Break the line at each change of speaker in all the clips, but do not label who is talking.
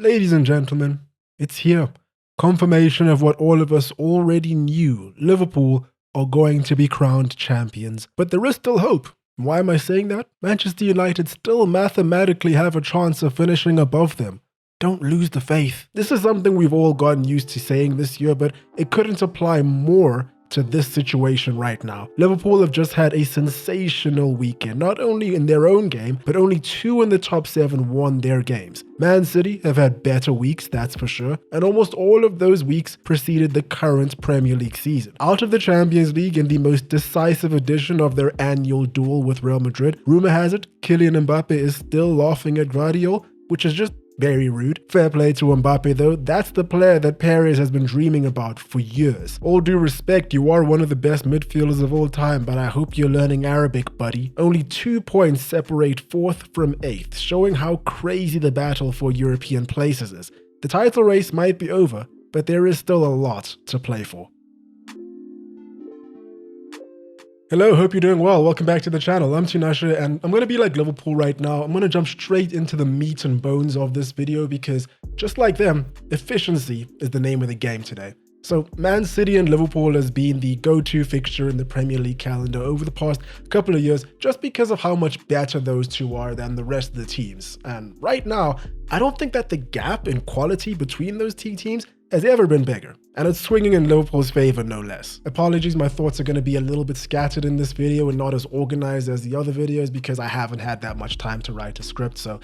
Ladies and gentlemen, it's here. Confirmation of what all of us already knew. Liverpool are going to be crowned champions. But there is still hope. Why am I saying that? Manchester United still mathematically have a chance of finishing above them. Don't lose the faith. This is something we've all gotten used to saying this year, but it couldn't apply more to this situation right now. Liverpool have just had a sensational weekend, not only in their own game, but only 2 in the top 7 won their games. Man City have had better weeks, that's for sure, and almost all of those weeks preceded the current Premier League season. Out of the Champions League in the most decisive edition of their annual duel with Real Madrid, rumor has it, Kylian Mbappe is still laughing at Gvardiol, which is just very rude. Fair play to Mbappe though, that's the player that Perez has been dreaming about for years. All due respect, you are one of the best midfielders of all time, but I hope you're learning Arabic, buddy. Only 2 points separate 4th from 8th, showing how crazy the battle for European places is. The title race might be over, but there is still a lot to play for. Hello, hope you're doing well. Welcome back to the channel. I'm Tinashe and I'm going to be like Liverpool right now. I'm going to jump straight into the meat and bones of this video because just like them, efficiency is the name of the game today. So Man City and Liverpool has been the go-to fixture in the Premier League calendar over the past couple of years just because of how much better those two are than the rest of the teams. And right now, I don't think that the gap in quality between those two teams has ever been bigger, and it's swinging in Liverpool's favor no less. Apologies, my thoughts are going to be a little bit scattered in this video and not as organized as the other videos because I haven't had that much time to write a script, so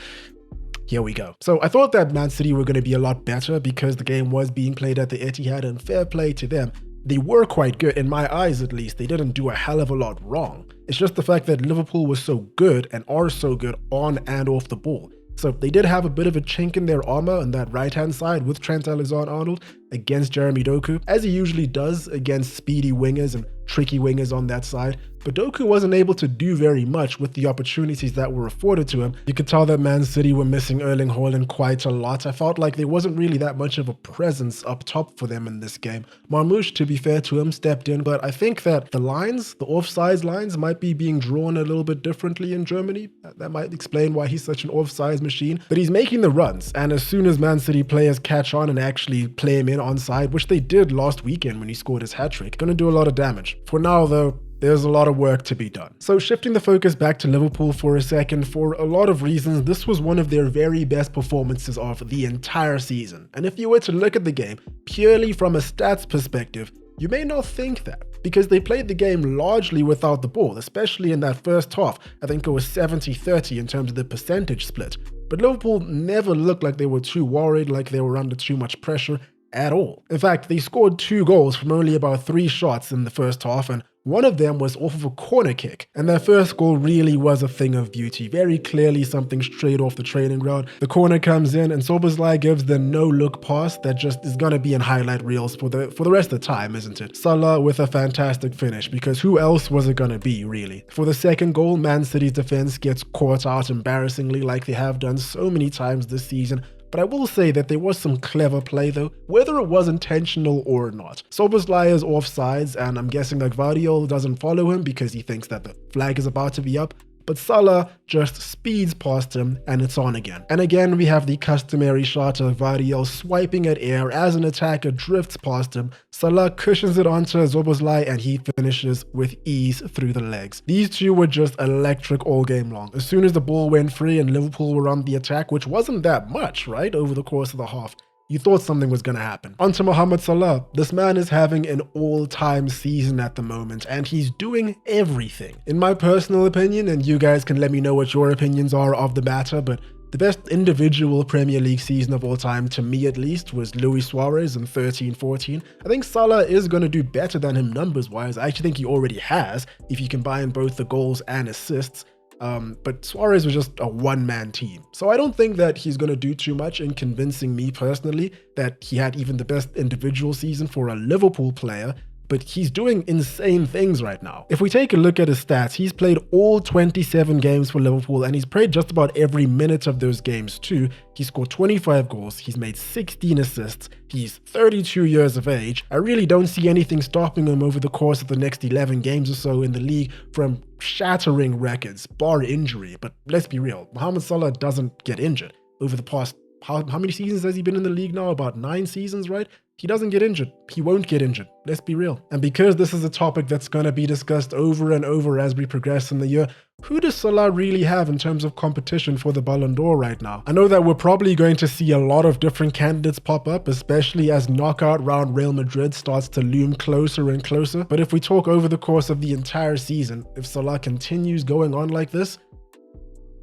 here we go. So I thought that Man City were going to be a lot better because the game was being played at the Etihad, and fair play to them. They were quite good, in my eyes at least. They didn't do a hell of a lot wrong. It's just the fact that Liverpool was so good and are so good on and off the ball. So they did have a bit of a chink in their armor on that right-hand side with Trent Alexander-Arnold against Jeremy Doku, as he usually does against speedy wingers and tricky wingers on that side. But Doku wasn't able to do very much with the opportunities that were afforded to him. You could tell that Man City were missing Erling Haaland quite a lot. I felt like there wasn't really that much of a presence up top for them in this game. Marmoush, to be fair to him, stepped in, but I think that the lines, the offsides lines, might be being drawn a little bit differently in Germany. That might explain why he's such an offsides machine. But he's making the runs, and as soon as Man City players catch on and actually play him in onside, which they did last weekend when he scored his hat-trick, gonna do a lot of damage. For now though, there's a lot of work to be done. So shifting the focus back to Liverpool for a second, for a lot of reasons, this was one of their very best performances of the entire season. And if you were to look at the game purely from a stats perspective, you may not think that, because they played the game largely without the ball, especially in that first half. I think it was 70-30 in terms of the percentage split. But Liverpool never looked like they were too worried, like they were under too much pressure at all. In fact, they scored 2 goals from only about 3 shots in the first half, and one of them was off of a corner kick. And their first goal really was a thing of beauty. Very clearly something straight off the training ground. The corner comes in and Szoboszlai gives the no-look pass that just is going to be in highlight reels for the rest of the time, isn't it? Salah with a fantastic finish, because who else was it going to be, really? For the second goal, Man City's defense gets caught out embarrassingly like they have done so many times this season. But I will say that there was some clever play though, whether it was intentional or not. Szoboszlai is offsides, and I'm guessing that Gvardiol doesn't follow him because he thinks that the flag is about to be up. But Salah just speeds past him and it's on again. And again, we have the customary shot of Gvardiol swiping at air as an attacker drifts past him. Salah cushions it onto Szoboszlai and he finishes with ease through the legs. These two were just electric all game long. As soon as the ball went free and Liverpool were on the attack, which wasn't that much, right, over the course of the half, you thought something was going to happen. On to Mohamed Salah. This man is having an all-time season at the moment, and he's doing everything. In my personal opinion, and you guys can let me know what your opinions are of the matter, but the best individual Premier League season of all time, to me at least, was Luis Suarez in 13-14. I think Salah is going to do better than him numbers-wise. I actually think he already has, if you combine both the goals and assists. But Suarez was just a one-man team. So I don't think that he's going to do too much in convincing me personally that he had even the best individual season for a Liverpool player, but he's doing insane things right now. If we take a look at his stats, he's played all 27 games for Liverpool, and he's played just about every minute of those games too. He scored 25 goals, he's made 16 assists, he's 32 years of age. I really don't see anything stopping him over the course of the next 11 games or so in the league from shattering records, bar injury. But let's be real, Mohamed Salah doesn't get injured. Over the past how many seasons has he been in the league now? About 9 seasons, right? He doesn't get injured. He won't get injured. Let's be real. And because this is a topic that's going to be discussed over and over as we progress in the year, who does Salah really have in terms of competition for the Ballon d'Or right now? I know that we're probably going to see a lot of different candidates pop up, especially as knockout round Real Madrid starts to loom closer and closer. But if we talk over the course of the entire season, if Salah continues going on like this,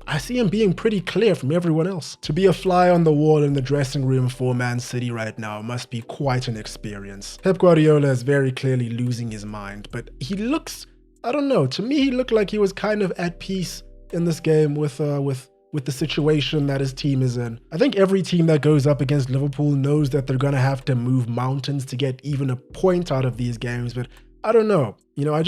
I see him being pretty clear from everyone else. To be a fly on the wall in the dressing room for Man City right now must be quite an experience. Pep Gvardiol is very clearly losing his mind, but he looks, I don't know, to me he looked like he was kind of at peace in this game with the situation that his team is in. I think every team that goes up against Liverpool knows that they're gonna have to move mountains to get even a point out of these games, but I don't know. You know, I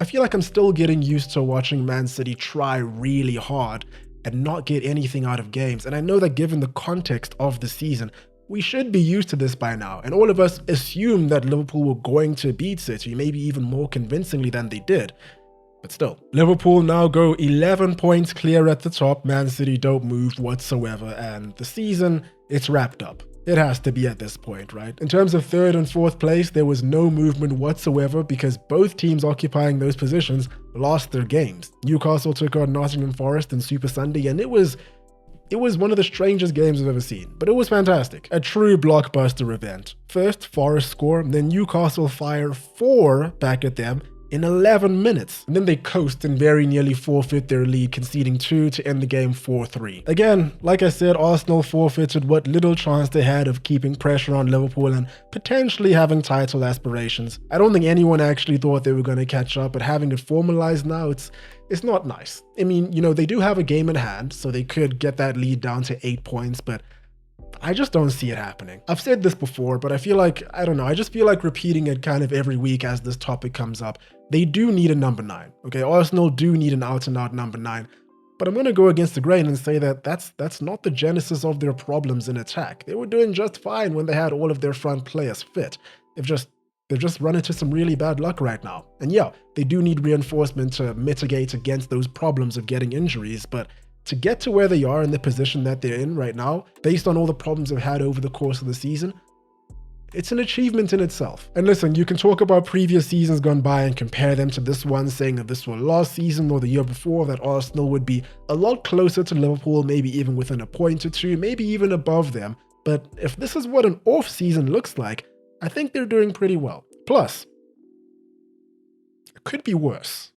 feel like I'm still getting used to watching Man City try really hard and not get anything out of games. And I know that given the context of the season, we should be used to this by now. And all of us assumed that Liverpool were going to beat City, maybe even more convincingly than they did. But still, Liverpool now go 11 points clear at the top. Man City don't move whatsoever. And the season, it's wrapped up. It has to be at this point, right? In terms of 3rd and 4th place, there was no movement whatsoever because both teams occupying those positions lost their games. Newcastle took on Nottingham Forest in Super Sunday, and it was one of the strangest games I've ever seen, but it was fantastic. A true blockbuster event. First, Forest score, then Newcastle fire 4 back at them in 11 minutes. And then they coast and very nearly forfeit their lead, conceding 2 to end the game 4-3. Again, like I said, Arsenal forfeited what little chance they had of keeping pressure on Liverpool and potentially having title aspirations. I don't think anyone actually thought they were going to catch up, but having it formalized now, it's not nice. I mean, you know, they do have a game in hand, so they could get that lead down to 8 points, but I just don't see it happening. I've said this before, but I feel like, I don't know, I just feel like repeating it kind of every week as this topic comes up. They do need a number 9, okay? Arsenal do need an out-and-out number 9, but I'm going to go against the grain and say that that's not the genesis of their problems in attack. They were doing just fine when they had all of their front players fit. They've just run into some really bad luck right now. And yeah, they do need reinforcement to mitigate against those problems of getting injuries, but to get to where they are in the position that they're in right now, based on all the problems they've had over the course of the season, it's an achievement in itself. And listen, you can talk about previous seasons gone by and compare them to this one, saying that this was last season or the year before, that Arsenal would be a lot closer to Liverpool, maybe even within a point or two, maybe even above them. But if this is what an off season looks like, I think they're doing pretty well. Plus, it could be worse.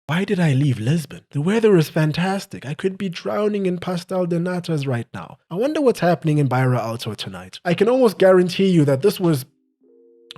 Why did I leave Lisbon? The weather is fantastic. I could be drowning in pastel de natas right now. I wonder what's happening in Beira Alto tonight. I can almost guarantee you that this was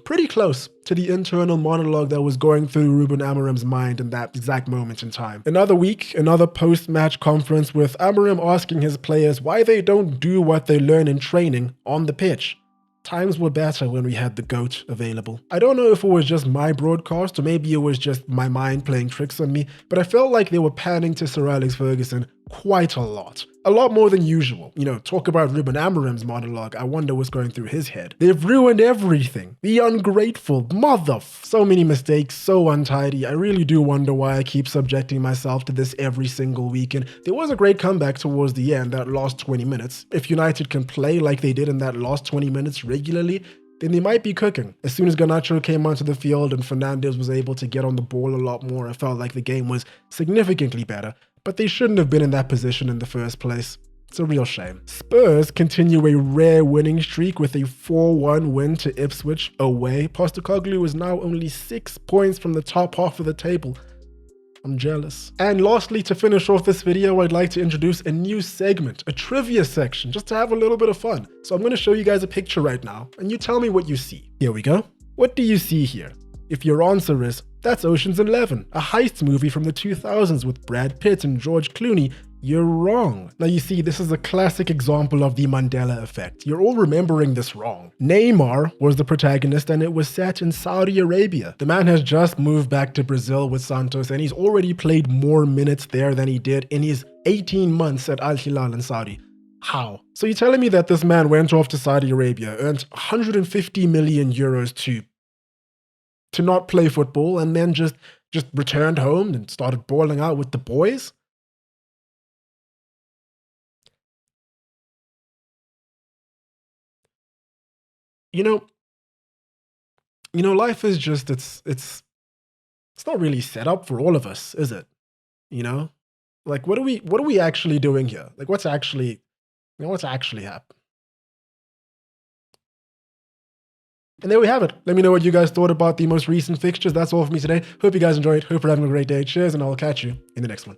pretty close to the internal monologue that was going through Ruben Amorim's mind in that exact moment in time. Another week, another post-match conference with Amorim asking his players why they don't do what they learn in training on the pitch. Times were better when we had the GOAT available. I don't know if it was just my broadcast or maybe it was just my mind playing tricks on me, but I felt like they were panning to Sir Alex Ferguson quite a lot. A lot more than usual. You know, talk about Ruben Amorim's monologue, I wonder what's going through his head. They've ruined everything. The ungrateful mother. So many mistakes, so untidy. I really do wonder why I keep subjecting myself to this every single weekend. There was a great comeback towards the end, that last 20 minutes. If United can play like they did in that last 20 minutes regularly, then they might be cooking. As soon as Garnacho came onto the field and Fernandes was able to get on the ball a lot more, I felt like the game was significantly better. But they shouldn't have been in that position in the first place. It's a real shame. Spurs continue a rare winning streak with a 4-1 win to Ipswich away. Postecoglou is now only 6 points from the top half of the table. I'm jealous. And lastly, to finish off this video, I'd like to introduce a new segment, a trivia section, just to have a little bit of fun. So I'm going to show you guys a picture right now, and you tell me what you see. Here we go. What do you see here? If your answer is, that's Ocean's 11, a heist movie from the 2000s with Brad Pitt and George Clooney, you're wrong. Now you see, this is a classic example of the Mandela effect. You're all remembering this wrong. Neymar was the protagonist and it was set in Saudi Arabia. The man has just moved back to Brazil with Santos and he's already played more minutes there than he did in his 18 months at Al Hilal in Saudi. How? So you're telling me that this man went off to Saudi Arabia, earned 150 million euros to not play football and then just just returned home and started balling out with the boys. You know, life is just it's not really set up for all of us, is it? You know, like what are we actually doing here? Like what's actually happening? And there we have it. Let me know what you guys thought about the most recent fixtures. That's all for me today. Hope you guys enjoyed. Hope you're having a great day. Cheers, and I'll catch you in the next one.